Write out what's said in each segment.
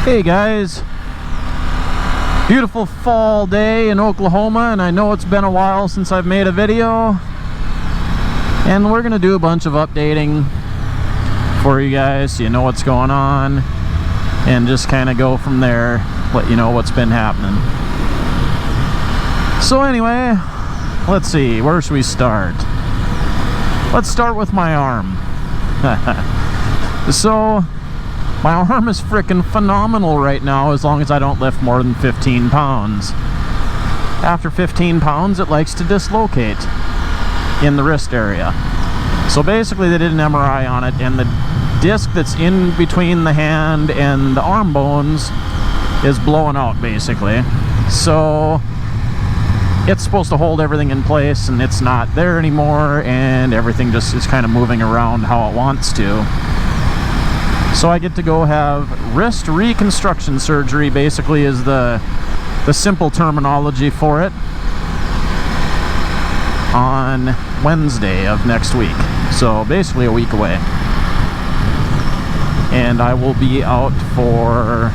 Hey guys, beautiful fall day in Oklahoma, and I know it's been a while since I've made a video, and we're gonna do a bunch of updating for you guys so you know what's going on and just kind of go from there, let you know what's been happening. So anyway, let's see, where should we start? Let's start with my arm. So my arm is freaking phenomenal right now as long as I don't lift more than 15 pounds. After 15 pounds, it likes to dislocate in the wrist area. So basically they did an MRI on it, and the disc that's in between the hand and the arm bones is blowing out basically. So it's supposed to hold everything in place, and it's not there anymore, and everything just is kind of moving around how it wants to. So I get to go have wrist reconstruction surgery, basically is the simple terminology for it, on Wednesday of next week. So basically a week away. And I will be out for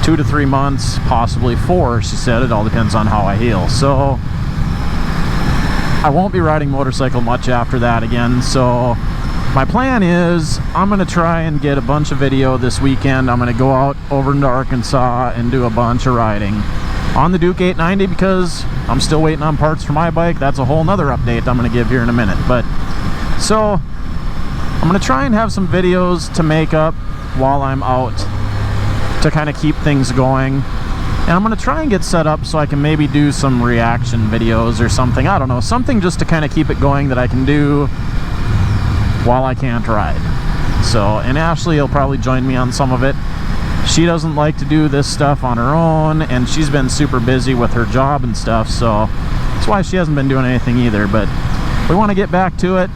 2 to 3 months, possibly 4, she said. It all depends on how I heal. So I won't be riding motorcycle much after that again. So my plan is I'm going to try and get a bunch of video this weekend. I'm going to go out over into Arkansas and do a bunch of riding on the Duke 890 because I'm still waiting on parts for my bike. That's a whole nother update I'm going to give here in a minute. But so I'm going to try and have some videos to make up while I'm out to kind of keep things going. And I'm going to try and get set up so I can maybe do some reaction videos or something. I don't know, something just to kind of keep it going that I can do while I can't ride. So, and Ashley will probably join me on some of it. She doesn't like to do this stuff on her own, and she's been super busy with her job and stuff, so that's why she hasn't been doing anything either. But we want to get back to it.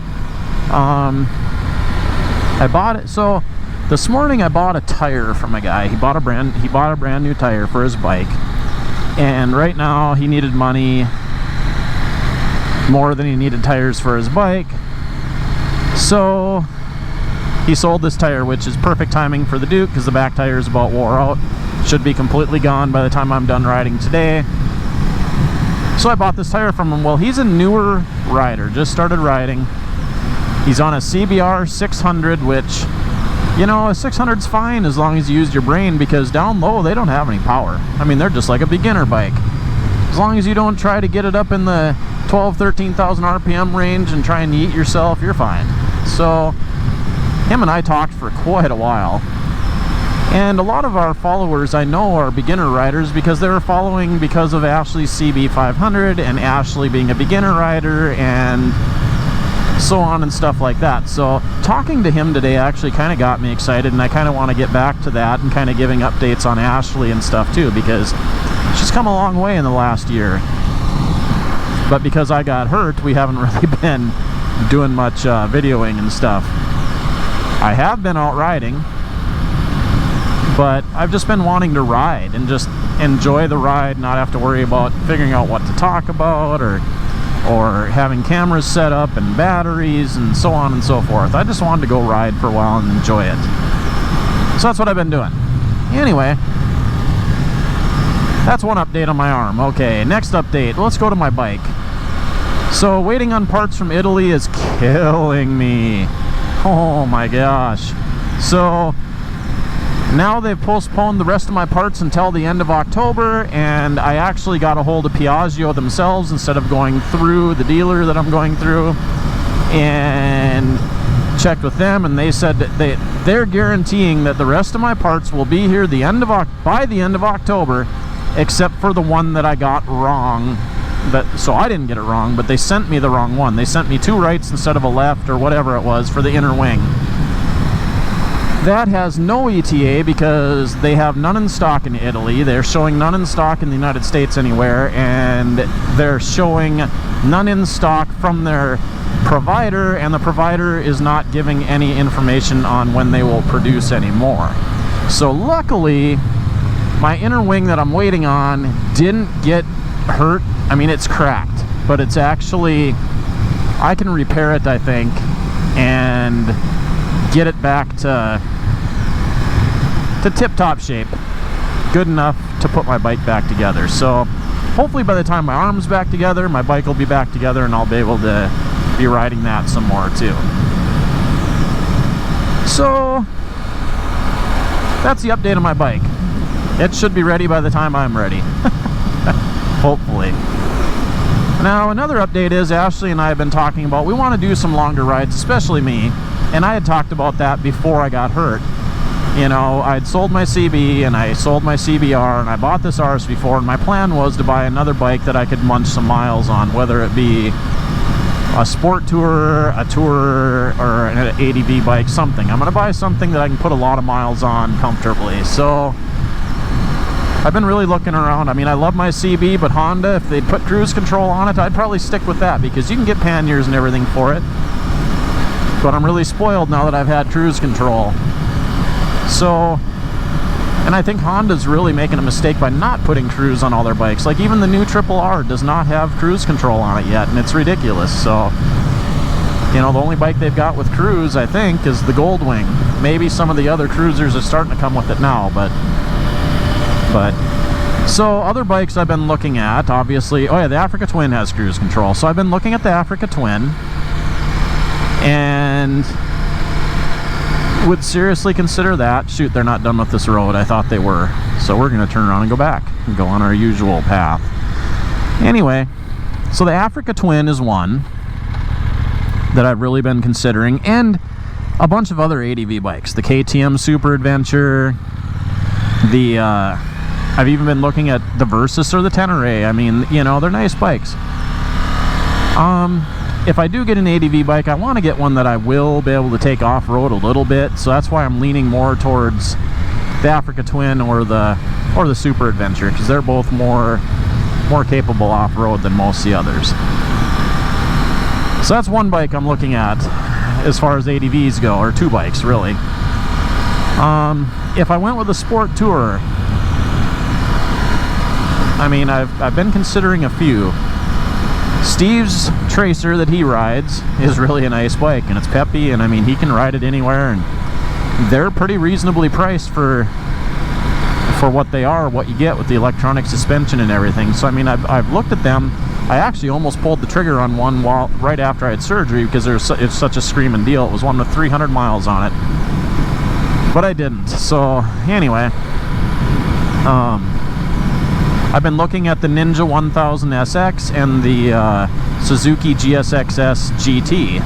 I bought it, so this morning I bought a tire from a guy. He bought a brand new tire for his bike, and right now he needed money more than he needed tires for his bike. So he sold this tire, which is perfect timing for the Duke because the back tire is about wore out. Should be completely gone by the time I'm done riding today. So I bought this tire from him. Well, he's a newer rider, just started riding. He's on a CBR 600, which, you know, a 600's fine as long as you use your brain, because down low they don't have any power. I mean, they're just like a beginner bike. As long as you don't try to get it up in the 13,000 RPM range and try and eat yourself, you're fine. So him and I talked for quite a while, and a lot of our followers I know are beginner riders because they were following because of Ashley's CB500 and Ashley being a beginner rider and so on and stuff like that. So talking to him today actually kind of got me excited, and I kind of want to get back to that and kind of giving updates on Ashley and stuff too, because she's come a long way in the last year. But because I got hurt, we haven't really been doing much videoing and stuff. I have been out riding, but I've just been wanting to ride and just enjoy the ride, not have to worry about figuring out what to talk about or having cameras set up and batteries and so on and so forth. I just wanted to go ride for a while and enjoy it. So that's what I've been doing. Anyway, that's one update on my arm. Okay, next update. Let's go to my bike. So waiting on parts from Italy is killing me. Oh my gosh. So now they've postponed the rest of my parts until the end of October, and I actually got a hold of Piaggio themselves instead of going through the dealer that I'm going through, and checked with them, and they said that they're guaranteeing that the rest of my parts will be here by the end of October, except for the one that I got wrong. So I didn't get it wrong, but they sent me the wrong one. They sent me 2 rights instead of a left or whatever it was for the inner wing. That has no ETA because they have none in stock in Italy. They're showing none in stock in the United States anywhere, and they're showing none in stock from their provider, and the provider is not giving any information on when they will produce any more. So luckily, my inner wing that I'm waiting on didn't get hurt. I mean, it's cracked, but it's actually, I can repair it, I think, and get it back to to tip-top shape. Good enough to put my bike back together. So hopefully by the time my arm's back together, my bike will be back together and I'll be able to be riding that some more too. So that's the update on my bike. It should be ready by the time I'm ready. Hopefully. Now another update is Ashley and I have been talking about we want to do some longer rides, especially me. And I had talked about that before I got hurt. You know, I'd sold my CB and I sold my CBR and I bought this RS-V4, and my plan was to buy another bike that I could munch some miles on, whether it be a sport tour, a tour, or an ADV bike, something. I'm going to buy something that I can put a lot of miles on comfortably. So I've been really looking around. I mean, I love my CB, but Honda, if they'd put cruise control on it, I'd probably stick with that because you can get panniers and everything for it. But I'm really spoiled now that I've had cruise control. So, and I think Honda's really making a mistake by not putting cruise on all their bikes. Like even the new Triple R does not have cruise control on it yet, and it's ridiculous. So, you know, the only bike they've got with cruise, I think, is the Goldwing. Maybe some of the other cruisers are starting to come with it now, but so other bikes I've been looking at, obviously, oh yeah, the Africa Twin has cruise control. So I've been looking at the Africa Twin and would seriously consider that. Shoot, they're not done with this road. I thought they were. So we're going to turn around and go back and go on our usual path. Anyway, so the Africa Twin is one that I've really been considering, and a bunch of other ADV bikes. The KTM Super Adventure, the I've even been looking at the Versys or the Tenere. I mean, you know, they're nice bikes. If I do get an ADV bike, I want to get one that I will be able to take off-road a little bit, so that's why I'm leaning more towards the Africa Twin or the Super Adventure, because they're both more capable off-road than most of the others. So that's one bike I'm looking at as far as ADVs go, or two bikes really. If I went with a sport tour, I mean, I've been considering a few. Steve's Tracer that he rides is really a nice bike, and it's peppy, and I mean, he can ride it anywhere, and they're pretty reasonably priced for what they are, what you get with the electronic suspension and everything. So I mean, I've looked at them. I actually almost pulled the trigger on one right after I had surgery because it's such a screaming deal. It was one with 300 miles on it, but I didn't. So anyway, I've been looking at the Ninja 1000 SX and the Suzuki GSX-S GT.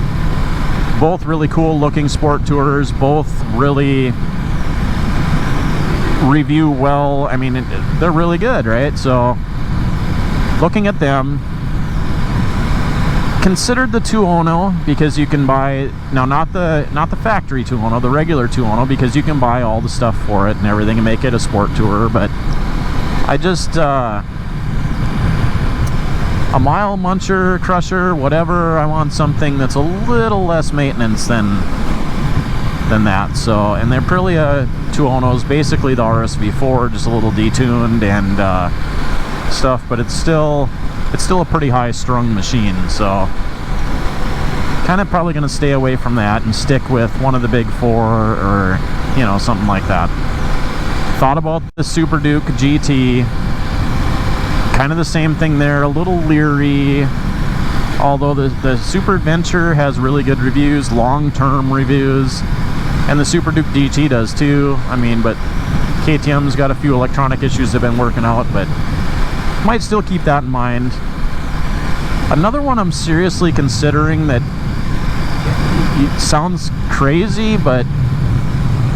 Both really cool looking sport tours, both really review well. I mean, they're really good, right? So looking at them, considered the Tuono, because you can buy, now not the factory Tuono, the regular Tuono, because you can buy all the stuff for it and everything and make it a sport tour. But I just a mile muncher, crusher, whatever. I want something that's a little less maintenance than that. So, and they're Aprilia Tuonos, basically the RS-V4, just a little detuned and stuff, but it's still a pretty high strung machine. So kind of probably going to stay away from that and stick with one of the big four, or you know, something like that. Thought about the Super Duke GT, kind of the same thing there, a little leery, although the Super Adventure has really good reviews, long-term reviews, and the Super Duke GT does too. I mean, but KTM's got a few electronic issues they've been working out, but might still keep that in mind. Another one I'm seriously considering that it sounds crazy, but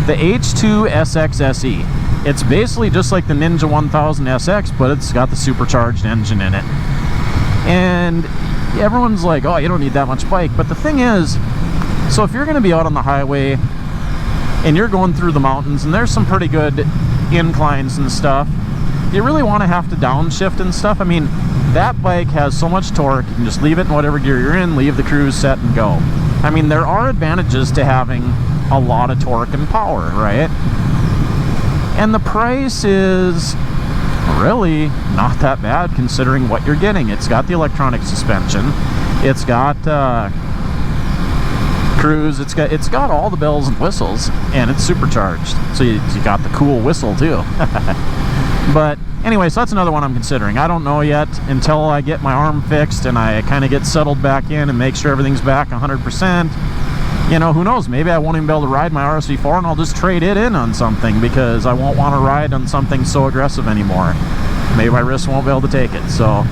the H2 SX SE. It's basically just like the Ninja 1000 SX, but it's got the supercharged engine in it. And everyone's like, oh, you don't need that much bike. But the thing is, so if you're going to be out on the highway and you're going through the mountains and there's some pretty good inclines and stuff, you really want to have to downshift and stuff. I mean, that bike has so much torque, you can just leave it in whatever gear you're in, leave the cruise set and go. I mean, there are advantages to having a lot of torque and power, right? And the price is really not that bad considering what you're getting. It's got the electronic suspension, it's got Cruise. It's got all the bells and whistles, and it's supercharged. So you got the cool whistle too. But anyway, so that's another one I'm considering. I don't know yet until I get my arm fixed and I kind of get settled back in and make sure everything's back 100%. You know, who knows? Maybe I won't even be able to ride my RSV4 and I'll just trade it in on something because I won't want to ride on something so aggressive anymore. Maybe my wrist won't be able to take it. So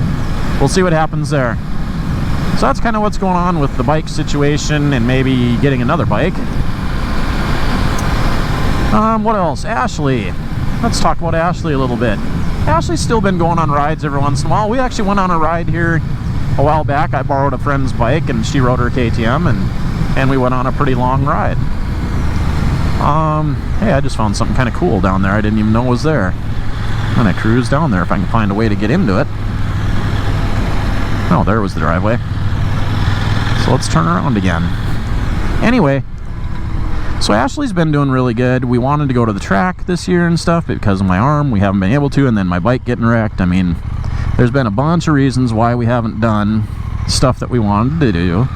we'll see what happens there. So that's kind of what's going on with the bike situation and maybe getting another bike. What else? Ashley. Let's talk about Ashley a little bit. Ashley's still been going on rides every once in a while. We actually went on a ride here a while back. I borrowed a friend's bike and she rode her KTM and we went on a pretty long ride. Hey, I just found something kind of cool down there I didn't even know was there. I'm gonna cruise down there if I can find a way to get into it. Oh, there was the driveway. So let's turn around again. Anyway, so Ashley's been doing really good. We wanted to go to the track this year and stuff, but because of my arm, we haven't been able to, and then my bike getting wrecked. I mean, there's been a bunch of reasons why we haven't done stuff that we wanted to do.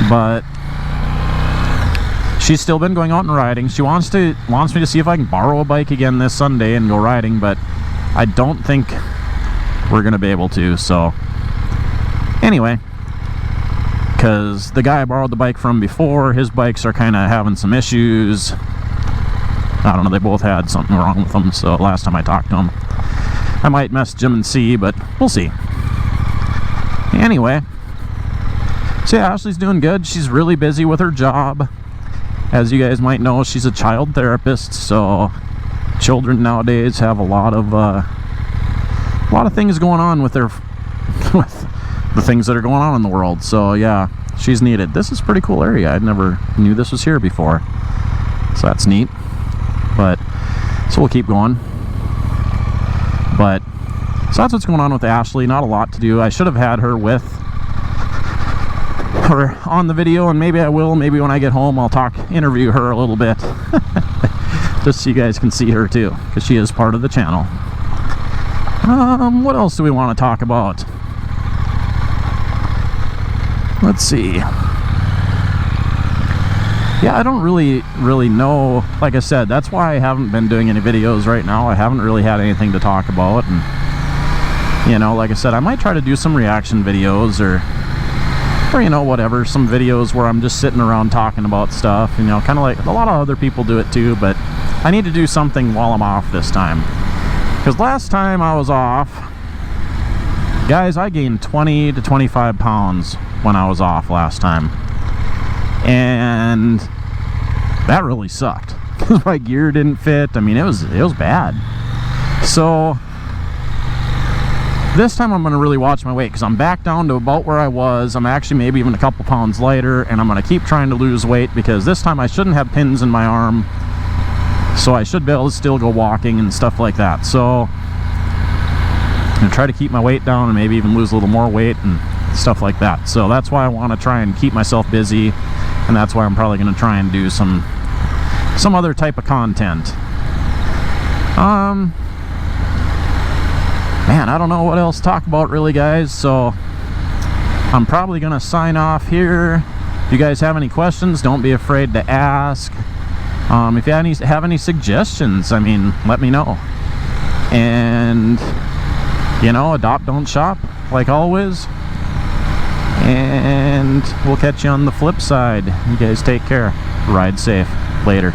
But she's still been going out and riding. She wants me to see if I can borrow a bike again this Sunday and go riding, but I don't think we're gonna be able to. So anyway, because the guy I borrowed the bike from before, his bikes are kind of having some issues. I don't know, they both had something wrong with them, so last time I talked to him, I might message him and see, but we'll see. Anyway, so yeah, Ashley's doing good. She's really busy with her job. As you guys might know, she's a child therapist, so children nowadays have a lot of things going on with their with the things that are going on in the world. So yeah, she's needed. This is a pretty cool area. I never knew this was here before, so that's neat. But so we'll keep going. But so that's what's going on with Ashley. Not a lot to do. I should have had her with her on the video, and maybe I will. Maybe when I get home I'll interview her a little bit just so you guys can see her too, because she is part of the channel. What else do we want to talk about? Let's see. Yeah, I don't really know. Like I said, that's why I haven't been doing any videos right now. I haven't really had anything to talk about, and you know, like I said, I might try to do some reaction videos or you know, whatever, some videos where I'm just sitting around talking about stuff, you know, kind of like a lot of other people do it too. But I need to do something while I'm off this time, because last time I was off, guys, I gained 20 to 25 pounds when I was off last time, and that really sucked because my gear didn't fit. I mean, it was bad. So this time I'm going to really watch my weight, because I'm back down to about where I was. I'm actually maybe even a couple pounds lighter, and I'm going to keep trying to lose weight, because this time I shouldn't have pins in my arm, so I should be able to still go walking and stuff like that. So I'm going to try to keep my weight down and maybe even lose a little more weight and stuff like that. So that's why I want to try and keep myself busy, and that's why I'm probably going to try and do some other type of content. Man, I don't know what else to talk about really, guys, so I'm probably gonna sign off here. If you guys have any questions, don't be afraid to ask. If you have any suggestions, I mean, let me know. And you know, adopt, don't shop, like always. And we'll catch you on the flip side. You guys take care. Ride safe. Later.